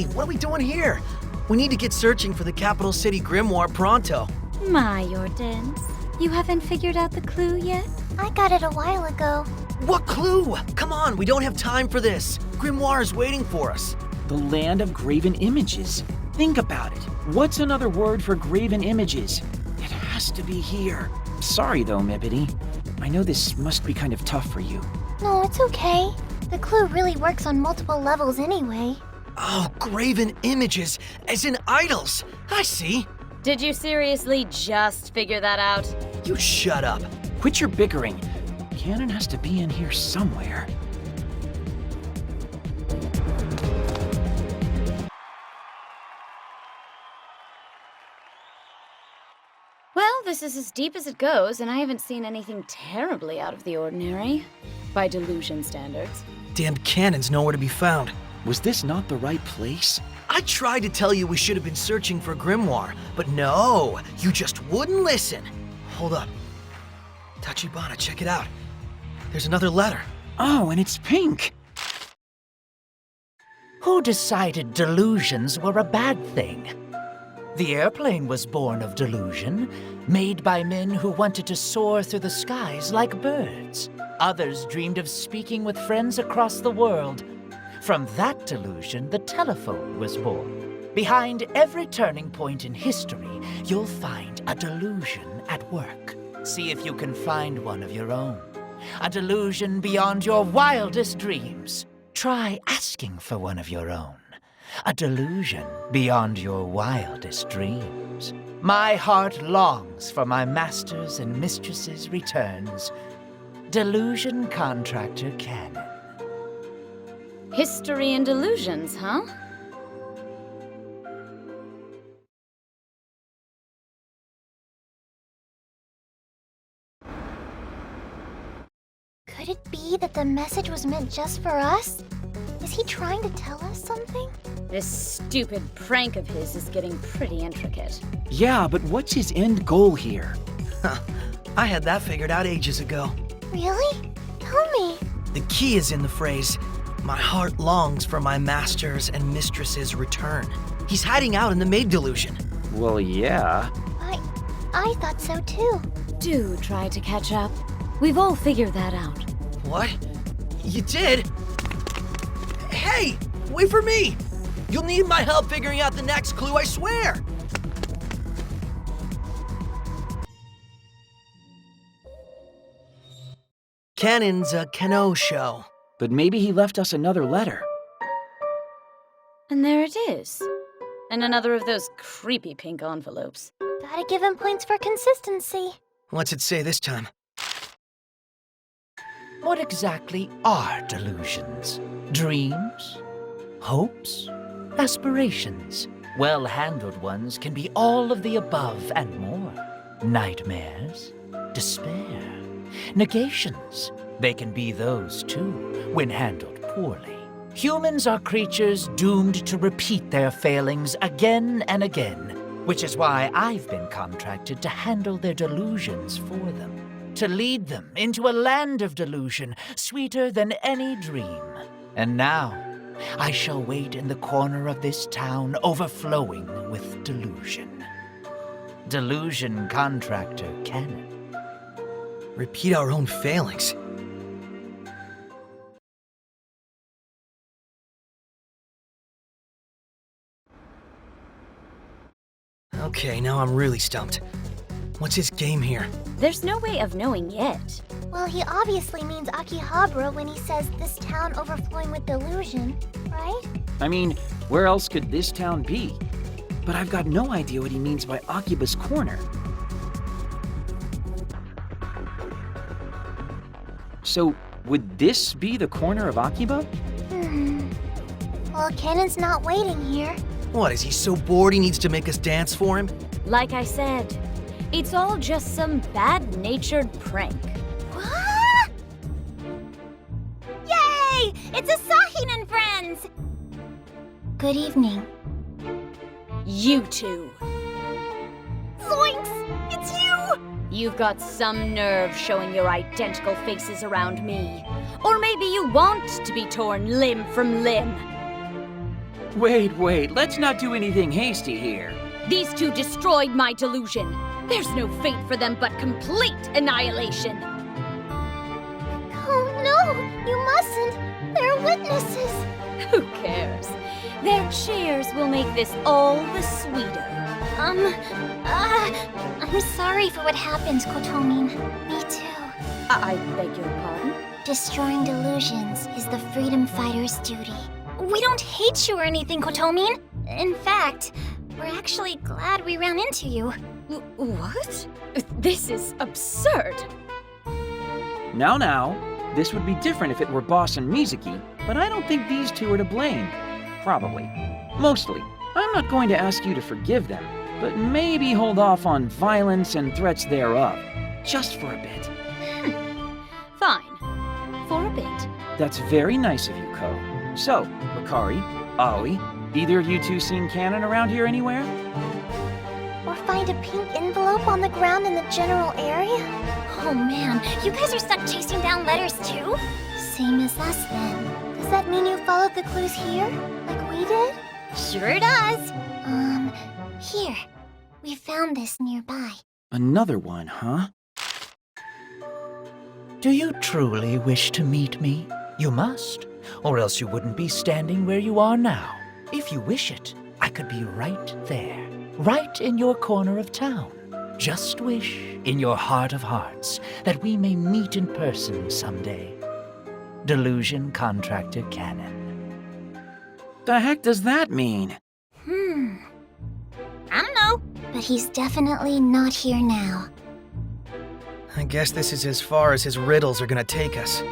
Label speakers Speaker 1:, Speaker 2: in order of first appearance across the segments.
Speaker 1: Hey, what are we doing here? We need to get searching for the capital city grimoire pronto.
Speaker 2: My, you're dense. You haven't figured out the clue yet?
Speaker 3: I got it a while ago.
Speaker 1: What clue? Come on, we don't have time for this. Grimoire is waiting for us.
Speaker 4: The land of graven images. Think about it. What's another word for graven images? It has to be here. Sorry though, Mippity. I know this must be kind of tough for you.
Speaker 3: No, it's okay. The clue really works on multiple levels anyway.
Speaker 1: Oh, graven images, as in idols. I see.
Speaker 2: Did you seriously just figure that out?
Speaker 1: You shut up.
Speaker 4: Quit your bickering. Cannon has to be in here somewhere.
Speaker 2: Well, this is as deep as it goes, and I haven't seen anything terribly out of the ordinary. By delusion standards.
Speaker 1: Damned cannon's nowhere to be found.
Speaker 4: Was this not the right place?
Speaker 1: I tried to tell you we should have been searching for grimoire, but no, you just wouldn't listen. Hold up. Tachibana, check it out. There's another letter.
Speaker 4: Oh, and it's pink.
Speaker 5: Who decided delusions were a bad thing? The airplane was born of delusion, made by men who wanted to soar through the skies like birds. Others dreamed of speaking with friends across the world. From that delusion, the telephone was born. Behind every turning point in history, you'll find a delusion at work. See if you can find one of your own. A delusion beyond your wildest dreams. Try asking for one of your own. A delusion beyond your wildest dreams. My heart longs for my masters' and mistresses' returns. Delusion Contractor Cannon.
Speaker 2: History and delusions, huh?
Speaker 3: Could it be that the message was meant just for us? Is he trying to tell us something?
Speaker 2: This stupid prank of his is getting pretty intricate.
Speaker 4: Yeah, but what's his end goal here?
Speaker 1: I had that figured out ages ago.
Speaker 3: Really? Tell me.
Speaker 1: The key is in the phrase, "My heart longs for my master's and mistress's return." He's hiding out in the maid delusion.
Speaker 4: Well, yeah.
Speaker 3: I thought so too.
Speaker 2: Do try to catch up. We've all figured that out.
Speaker 1: What? You did? Hey, wait for me! You'll need my help figuring out the next clue, I swear! Cannon's a Kano show.
Speaker 4: But maybe he left us another letter.
Speaker 2: And there it is. And another of those creepy pink envelopes.
Speaker 3: Gotta give him points for consistency.
Speaker 1: What's it say this time?
Speaker 5: What exactly are delusions? Dreams? Hopes? Aspirations? Well-handled ones can be all of the above and more. Nightmares? Despair? Negations? They can be those too, when handled poorly. Humans are creatures doomed to repeat their failings again and again, which is why I've been contracted to handle their delusions for them. To lead them into a land of delusion, sweeter than any dream. And now, I shall wait in the corner of this town overflowing with delusion. Delusion Contractor Cannon.
Speaker 1: Repeat our own failings. Okay, now I'm really stumped. What's his game here?
Speaker 2: There's no way of knowing yet.
Speaker 3: Well, he obviously means Akihabara when he says this town overflowing with delusion, right?
Speaker 4: I mean, where else could this town be? But I've got no idea what he means by Akiba's corner. So, would this be the corner of Akiba?
Speaker 3: Well, Cannon's not waiting here.
Speaker 1: What, is he so bored he needs to make us dance for him?
Speaker 2: Like I said, it's all just some bad-natured prank.
Speaker 3: What? Yay! It's Asahi and friends! Good evening.
Speaker 2: You two.
Speaker 3: Zoinks! It's you!
Speaker 2: You've got some nerve showing your identical faces around me. Or maybe you want to be torn limb from limb.
Speaker 4: Wait, let's not do anything hasty here.
Speaker 2: These two destroyed my delusion. There's no fate for them but complete annihilation.
Speaker 3: Oh no, you mustn't. They're witnesses.
Speaker 2: Who cares? Their cheers will make this all the sweeter.
Speaker 3: I'm sorry for what happened, Kotomin. Me too.
Speaker 2: I beg your pardon?
Speaker 3: Destroying delusions is the freedom fighter's duty. We don't hate you or anything, Kotomin. In fact, we're actually glad we ran into you.
Speaker 2: What? This is absurd.
Speaker 4: Now, this would be different if it were Boss and Mizuki, but I don't think these two are to blame. Probably. Mostly. I'm not going to ask you to forgive them, but maybe hold off on violence and threats thereof. Just for a bit.
Speaker 2: Fine. For a bit.
Speaker 4: That's very nice of you, Ko. So, Bakari, Aoi, either of you two seen Cannon around here anywhere?
Speaker 3: Or find a pink envelope on the ground in the general area? Oh man, you guys are stuck chasing down letters too? Same as us then. Does that mean you followed the clues here? Like we did? Sure does. Here. We found this nearby.
Speaker 4: Another one, huh?
Speaker 5: Do you truly wish to meet me? You must, or else you wouldn't be standing where you are now. If you wish it, I could be right there, right in your corner of town. Just wish, in your heart of hearts, that we may meet in person someday. Delusion Contractor Cannon.
Speaker 4: The heck does that mean?
Speaker 3: I don't know. But he's definitely not here now.
Speaker 1: I guess this is as far as his riddles are gonna take us.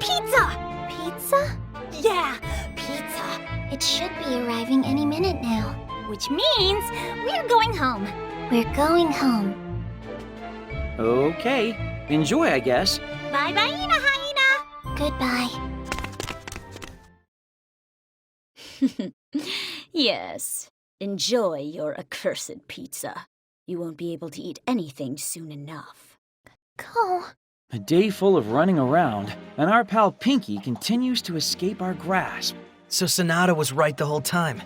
Speaker 3: Pizza! Pizza? Yeah, pizza. It should be arriving any minute now. Which means we're going home. We're going home.
Speaker 4: Okay. Enjoy, I guess.
Speaker 3: Bye-bye, Ina Goodbye.
Speaker 2: Yes. Enjoy your accursed pizza. You won't be able to eat anything soon enough.
Speaker 3: Go.
Speaker 4: A day full of running around, and our pal Pinky continues to escape our grasp.
Speaker 1: So Sonata was right the whole time.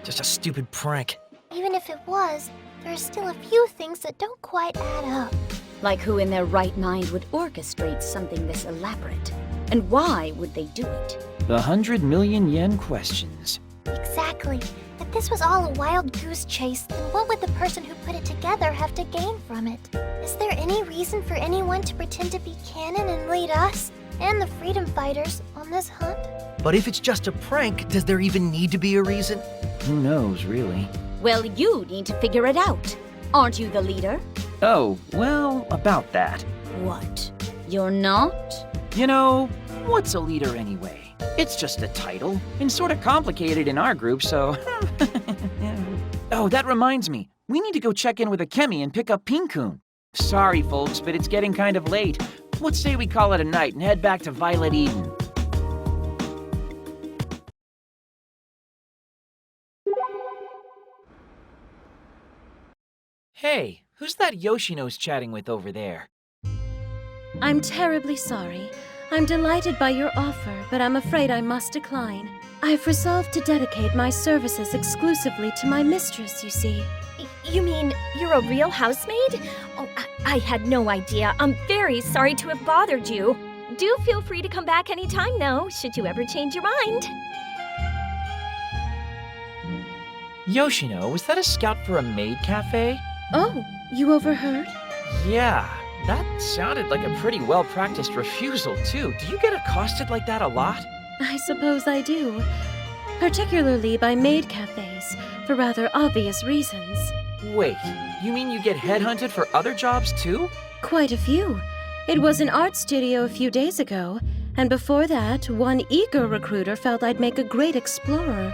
Speaker 1: Just a stupid prank.
Speaker 3: Even if it was, there are still a few things that don't quite add up.
Speaker 2: Like who in their right mind would orchestrate something this elaborate? And why would they do it?
Speaker 4: The 100 million yen questions.
Speaker 3: Exactly. If this was all a wild goose chase, then what would the person who put it together have to gain from it? Is there any reason for anyone to pretend to be canon and lead us, and the freedom fighters, on this hunt?
Speaker 1: But if it's just a prank, does there even need to be a reason?
Speaker 4: Who knows, really?
Speaker 2: Well, you need to figure it out. Aren't you the leader?
Speaker 4: Oh, well, about that.
Speaker 2: What? You're not?
Speaker 4: You know, what's a leader anyway? It's just a title, and sort of complicated in our group, so... Oh, that reminds me. We need to go check in with Akemi and pick up Pinkun. Sorry, folks, but it's getting kind of late. Let's say we call it a night and head back to Violet Eden. Hey, who's that Yoshino's chatting with over there?
Speaker 6: I'm terribly sorry. I'm delighted by your offer, but I'm afraid I must decline. I've resolved to dedicate my services exclusively to my mistress, you see.
Speaker 7: You mean you're a real housemaid? Oh, I had no idea. I'm very sorry to have bothered you. Do feel free to come back anytime, though, should you ever change your mind.
Speaker 4: Yoshino, was that a scout for a maid cafe?
Speaker 6: Oh, you overheard?
Speaker 4: Yeah, that sounded like a pretty well-practiced refusal, too. Do you get accosted like that a lot?
Speaker 6: I suppose I do. Particularly by maid cafes, for rather obvious reasons.
Speaker 4: Wait, you mean you get headhunted for other jobs, too?
Speaker 6: Quite a few. It was an art studio a few days ago, and before that, one eager recruiter felt I'd make a great explorer.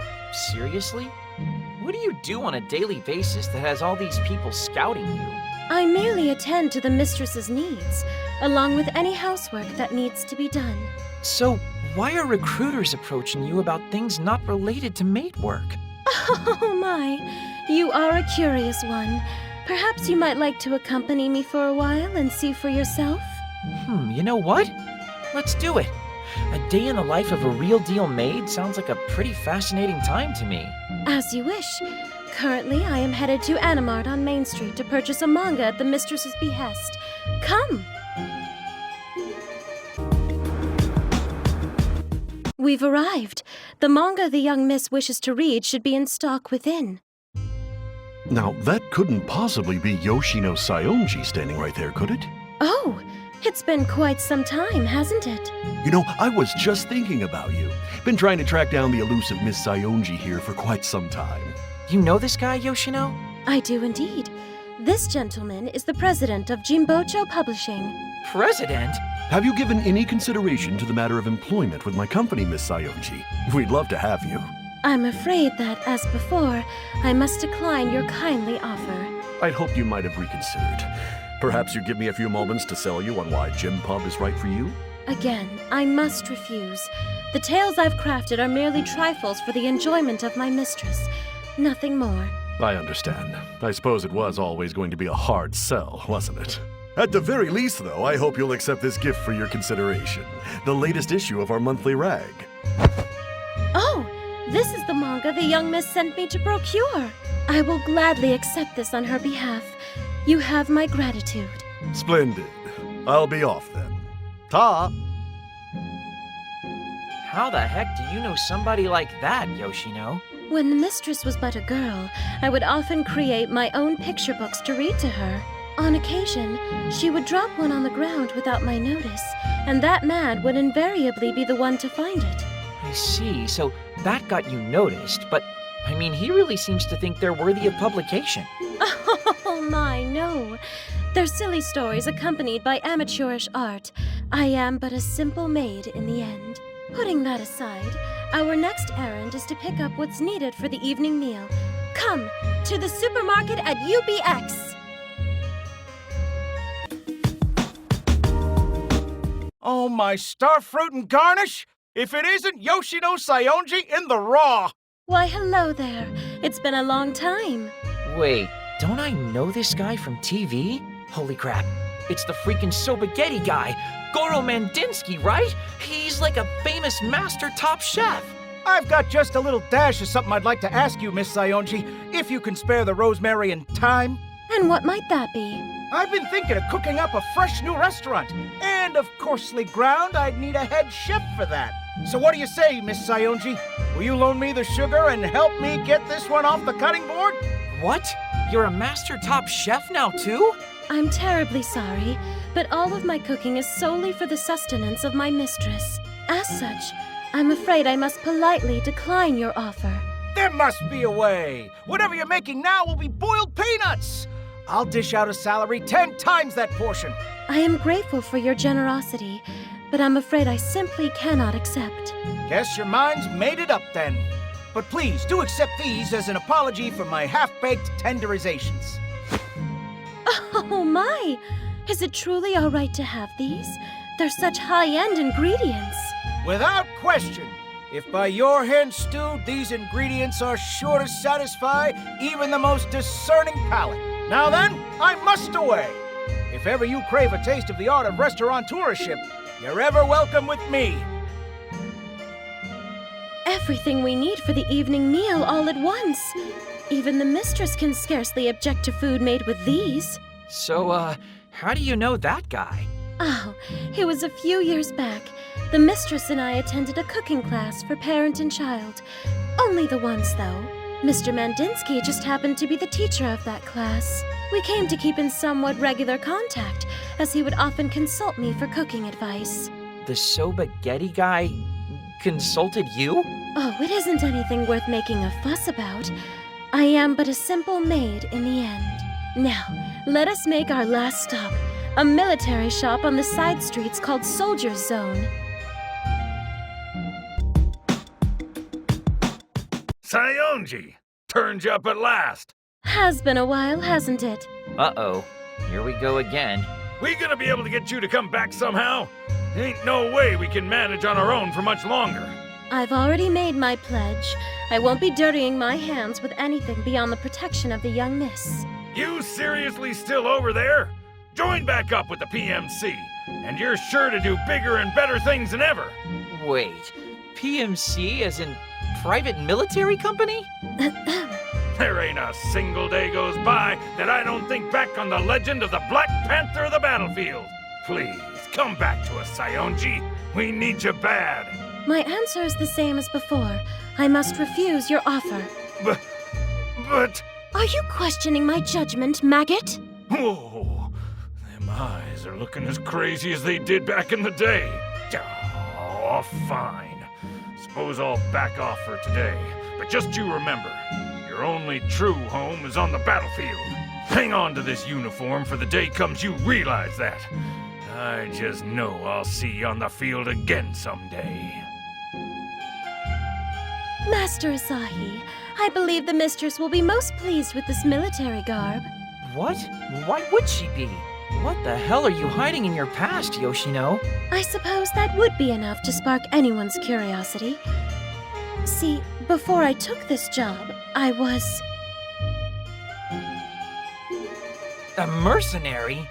Speaker 4: Seriously? What do you do on a daily basis that has all these people scouting you?
Speaker 6: I merely attend to the mistress's needs, along with any housework that needs to be done.
Speaker 4: So, why are recruiters approaching you about things not related to maid work?
Speaker 6: Oh my, you are a curious one. Perhaps you might like to accompany me for a while and see for yourself?
Speaker 4: You know what? Let's do it. A day in the life of a real deal maid sounds like a pretty fascinating time to me.
Speaker 6: As you wish. Currently, I am headed to Animart on Main Street to purchase a manga at the mistress's behest. Come! We've arrived. The manga the young miss wishes to read should be in stock within.
Speaker 8: Now, that couldn't possibly be Yoshino Saionji standing right there, could it?
Speaker 6: Oh, it's been quite some time, hasn't it?
Speaker 8: You know, I was just thinking about you. Been trying to track down the elusive Miss Saionji here for quite some time.
Speaker 4: You know this guy, Yoshino?
Speaker 6: I do indeed. This gentleman is the president of Jimbocho Publishing.
Speaker 4: President?
Speaker 8: Have you given any consideration to the matter of employment with my company, Miss Saionji? We'd love to have you.
Speaker 6: I'm afraid that, as before, I must decline your kindly offer.
Speaker 8: I'd hoped you might have reconsidered. Perhaps you'd give me a few moments to sell you on why Jim Pub is right for you?
Speaker 6: Again, I must refuse. The tales I've crafted are merely trifles for the enjoyment of my mistress. Nothing more.
Speaker 8: I understand. I suppose it was always going to be a hard sell, wasn't it? At the very least, though, I hope you'll accept this gift for your consideration. The latest issue of our monthly rag.
Speaker 6: Oh, this is the manga the young miss sent me to procure. I will gladly accept this on her behalf. You have my gratitude.
Speaker 8: Splendid. I'll be off then. Ta!
Speaker 4: How the heck do you know somebody like that, Yoshino?
Speaker 6: When the mistress was but a girl, I would often create my own picture books to read to her. On occasion, she would drop one on the ground without my notice, and that man would invariably be the one to find it.
Speaker 4: I see, so that got you noticed, but I mean, he really seems to think they're worthy of publication.
Speaker 6: Oh my, no. They're silly stories accompanied by amateurish art. I am but a simple maid in the end. Putting that aside, our next errand is to pick up what's needed for the evening meal. Come, to the supermarket at UBX!
Speaker 9: Oh, my starfruit and garnish! If it isn't Yoshino Saionji in the raw!
Speaker 6: Why, hello there. It's been a long time.
Speaker 4: Wait, don't I know this guy from TV? Holy crap, it's the freaking Sobagetti guy, Goro Mandinsky, right? He's like a famous master top chef.
Speaker 9: I've got just a little dash of something I'd like to ask you, Miss Saionji, if you can spare the rosemary and thyme.
Speaker 6: And what might that be?
Speaker 9: I've been thinking of cooking up a fresh new restaurant, and of coarsely ground, I'd need a head chef for that. So what do you say, Miss Saionji? Will you loan me the sugar and help me get this one off the cutting board?
Speaker 4: What? You're a master top chef now, too?
Speaker 6: I'm terribly sorry, but all of my cooking is solely for the sustenance of my mistress. As such, I'm afraid I must politely decline your offer.
Speaker 9: There must be a way. Whatever you're making now will be boiled peanuts. I'll dish out a salary 10 times that portion.
Speaker 6: I am grateful for your generosity, but I'm afraid I simply cannot accept.
Speaker 9: Guess your mind's made it up then. But please do accept these as an apology for my half-baked tenderizations.
Speaker 6: Oh my! Is it truly all right to have these? They're such high-end ingredients.
Speaker 9: Without question. If by your hand stewed, these ingredients are sure to satisfy even the most discerning palate. Now then, I must away. If ever you crave a taste of the art of restaurateurship, you're ever welcome with me.
Speaker 6: Everything we need for the evening meal all at once. Even the mistress can scarcely object to food made with these.
Speaker 4: So, how do you know that guy?
Speaker 6: Oh, it was a few years back. The mistress and I attended a cooking class for parent and child. Only the once, though. Mr. Mandinsky just happened to be the teacher of that class. We came to keep in somewhat regular contact, as he would often consult me for cooking advice.
Speaker 4: The Sobagetti guy consulted you?
Speaker 6: Oh, it isn't anything worth making a fuss about. I am but a simple maid in the end. Now, let us make our last stop. A military shop on the side streets called Soldier's Zone.
Speaker 10: Saionji! Turned you up at last!
Speaker 6: Has been a while, hasn't it?
Speaker 4: Uh-oh. Here we go again.
Speaker 10: We gonna be able to get you to come back somehow? Ain't no way we can manage on our own for much longer.
Speaker 6: I've already made my pledge. I won't be dirtying my hands with anything beyond the protection of the young miss.
Speaker 10: You seriously still over there? Join back up with the PMC. and you're sure to do bigger and better things than ever.
Speaker 4: Wait, PMC as in private military company?
Speaker 10: There ain't a single day goes by that I don't think back on the legend of the Black Panther of the battlefield. Please, come back to us, Sayonji. We need you bad.
Speaker 6: My answer is the same as before. I must refuse your offer.
Speaker 10: But...
Speaker 6: Are you questioning my judgment, maggot?
Speaker 10: Oh, them eyes are looking as crazy as they did back in the day. Oh, fine. Suppose I'll back off for today. But just you remember, your only true home is on the battlefield. Hang on to this uniform for the day comes you realize that. I just know I'll see you on the field again someday.
Speaker 6: Master Asahi, I believe the mistress will be most pleased with this military garb.
Speaker 4: What? Why would she be? What the hell are you hiding in your past, Yoshino?
Speaker 6: I suppose that would be enough to spark anyone's curiosity. See, before I took this job, I was...
Speaker 4: A mercenary?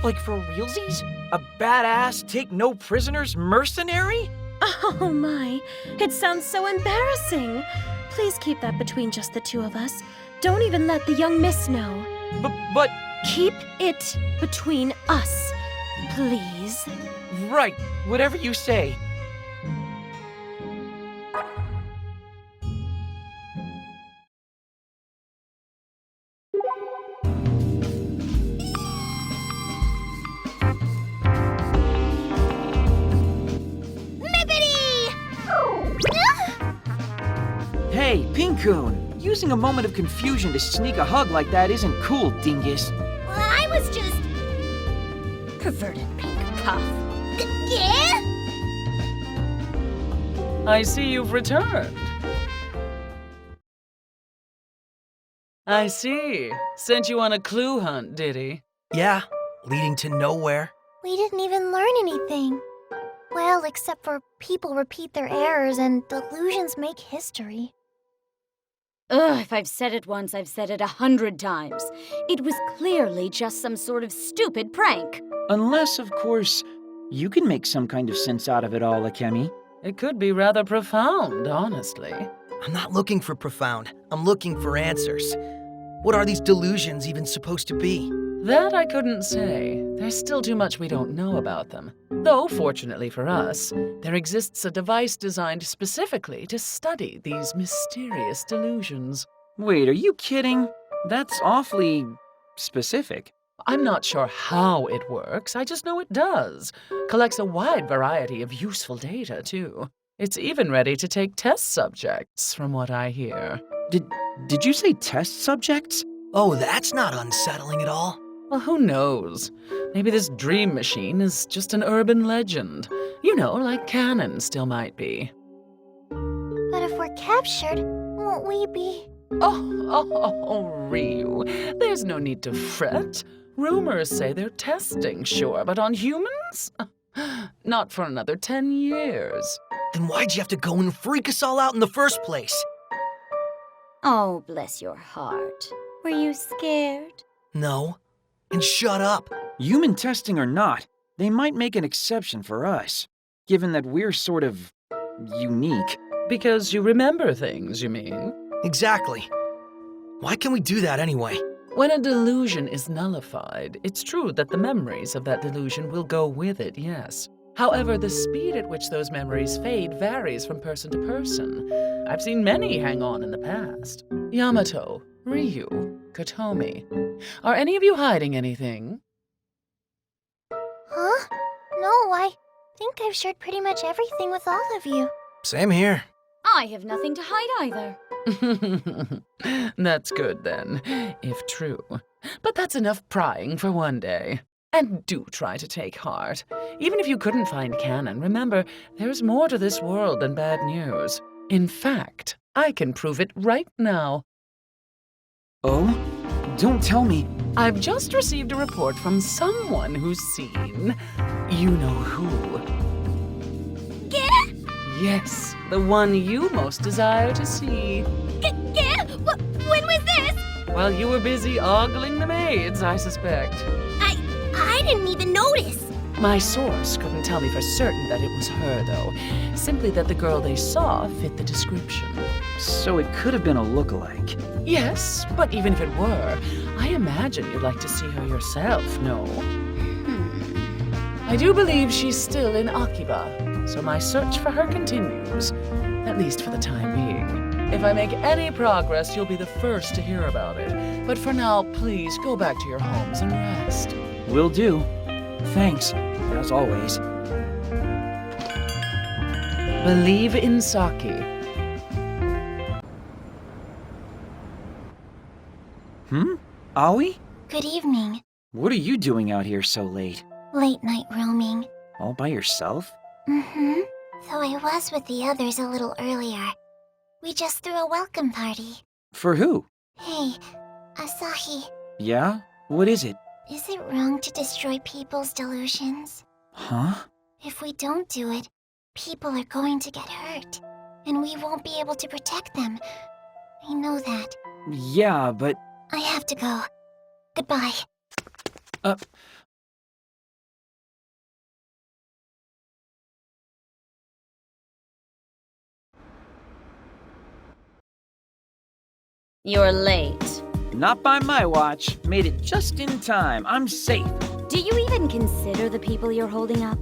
Speaker 4: Like for realsies? A badass, take no prisoners mercenary?
Speaker 6: Oh my, it sounds so embarrassing. Please keep that between just the two of us. Don't even let the young miss know.
Speaker 4: But...
Speaker 6: Keep it between us, please.
Speaker 4: Right, whatever you say. Hey, Pinkoon! Using a moment of confusion to sneak a hug like that isn't cool, dingus.
Speaker 3: Well, I was just...
Speaker 2: Perverted pink puff.
Speaker 3: Yeah?
Speaker 11: I see you've returned. I see. Sent you on a clue hunt, did he?
Speaker 1: Yeah, leading to nowhere.
Speaker 3: We didn't even learn anything. Well, except for people repeat their errors and delusions make history.
Speaker 2: Ugh, if I've said it once, I've said it 100 times. It was clearly just some sort of stupid prank.
Speaker 4: Unless, of course, you can make some kind of sense out of it all, Akemi.
Speaker 11: It could be rather profound, honestly.
Speaker 1: I'm not looking for profound. I'm looking for answers. What are these delusions even supposed to be?
Speaker 11: That I couldn't say. There's still too much we don't know about them. Though, fortunately for us, there exists a device designed specifically to study these mysterious delusions.
Speaker 4: Wait, are you kidding? That's awfully... specific.
Speaker 11: I'm not sure how it works, I just know it does. Collects a wide variety of useful data, too. It's even ready to take test subjects, from what I hear.
Speaker 4: Did you say test subjects?
Speaker 1: Oh, that's not unsettling at all.
Speaker 11: Well, who knows? Maybe this dream machine is just an urban legend. You know, like canon still might be.
Speaker 3: But if we're captured, won't we be...
Speaker 11: Oh, Ryu, there's no need to fret. Rumors say they're testing, sure, but on humans? Not for another 10 years.
Speaker 1: Then why'd you have to go and freak us all out in the first place?
Speaker 2: Oh, bless your heart. Were you scared?
Speaker 1: No. And shut up.
Speaker 4: Human testing or not, they might make an exception for us, given that we're sort of... unique.
Speaker 11: Because you remember things, you mean?
Speaker 1: Exactly. Why can we do that anyway?
Speaker 11: When a delusion is nullified, it's true that the memories of that delusion will go with it, yes. However, the speed at which those memories fade varies from person to person. I've seen many hang on in the past. Yamato, Ryu, Kotomi. Are any of you hiding anything?
Speaker 3: Huh? No, I think I've shared pretty much everything with all of you.
Speaker 1: Same here.
Speaker 2: I have nothing to hide either.
Speaker 11: That's good then, if true. But that's enough prying for one day. And do try to take heart. Even if you couldn't find canon, remember, there's more to this world than bad news. In fact, I can prove it right now.
Speaker 4: Oh? Don't tell me.
Speaker 11: I've just received a report from someone who's seen... you know who.
Speaker 3: Yeah?
Speaker 11: Yes, the one you most desire to see.
Speaker 3: Yeah? When was this?
Speaker 11: While you were busy ogling the maids, I suspect.
Speaker 3: I didn't even notice.
Speaker 11: My source couldn't tell me for certain that it was her, though. Simply that the girl they saw fit the description.
Speaker 4: So it could have been a lookalike.
Speaker 11: Yes, but even if it were, I imagine you'd like to see her yourself, no? I do believe she's still in Akiba, so my search for her continues, at least for the time being. If I make any progress, you'll be the first to hear about it. But for now, please go back to your homes and rest.
Speaker 4: Will do. Thanks, as always.
Speaker 11: Believe in Saki.
Speaker 4: Aoi?
Speaker 3: Good evening.
Speaker 4: What are you doing out here so late?
Speaker 3: Late night roaming.
Speaker 4: All by yourself?
Speaker 3: Mm-hmm. Though I was with the others a little earlier. We just threw a welcome party.
Speaker 4: For who?
Speaker 3: Hey, Asahi,
Speaker 4: Yeah? What is it?
Speaker 3: is it wrong to destroy people's delusions?
Speaker 4: Huh?
Speaker 3: If we don't do it, people are going to get hurt. And we won't be able to protect them. I know that.
Speaker 4: Yeah, but...
Speaker 3: I have to go. Goodbye.
Speaker 2: You're late.
Speaker 4: Not by my watch. Made it just in time. I'm safe.
Speaker 2: Do you even consider the people you're holding up?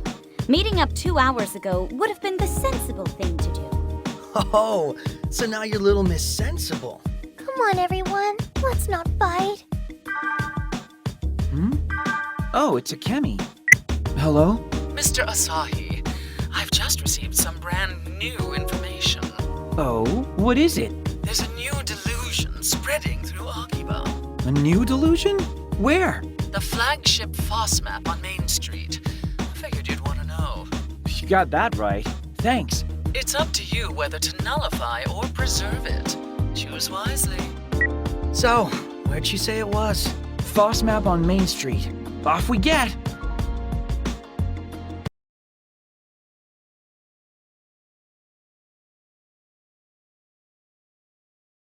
Speaker 2: Meeting up 2 hours ago would have been the sensible thing to do.
Speaker 1: Oh, so now you're little Miss Sensible.
Speaker 3: Come on, everyone. Let's not fight.
Speaker 4: Oh, it's Akemi. Hello?
Speaker 11: Mr. Asahi, I've just received some brand new information.
Speaker 4: Oh, what is it?
Speaker 11: There's a new delusion spreading through Akiba.
Speaker 4: A new delusion? Where?
Speaker 11: The flagship FOSS map on Main Street. Figured you'd want to know.
Speaker 4: You got that right. Thanks.
Speaker 11: It's up to you whether to nullify or preserve it. Choose wisely.
Speaker 1: So, where'd she say it was?
Speaker 4: FOSS map on Main Street. Off we get!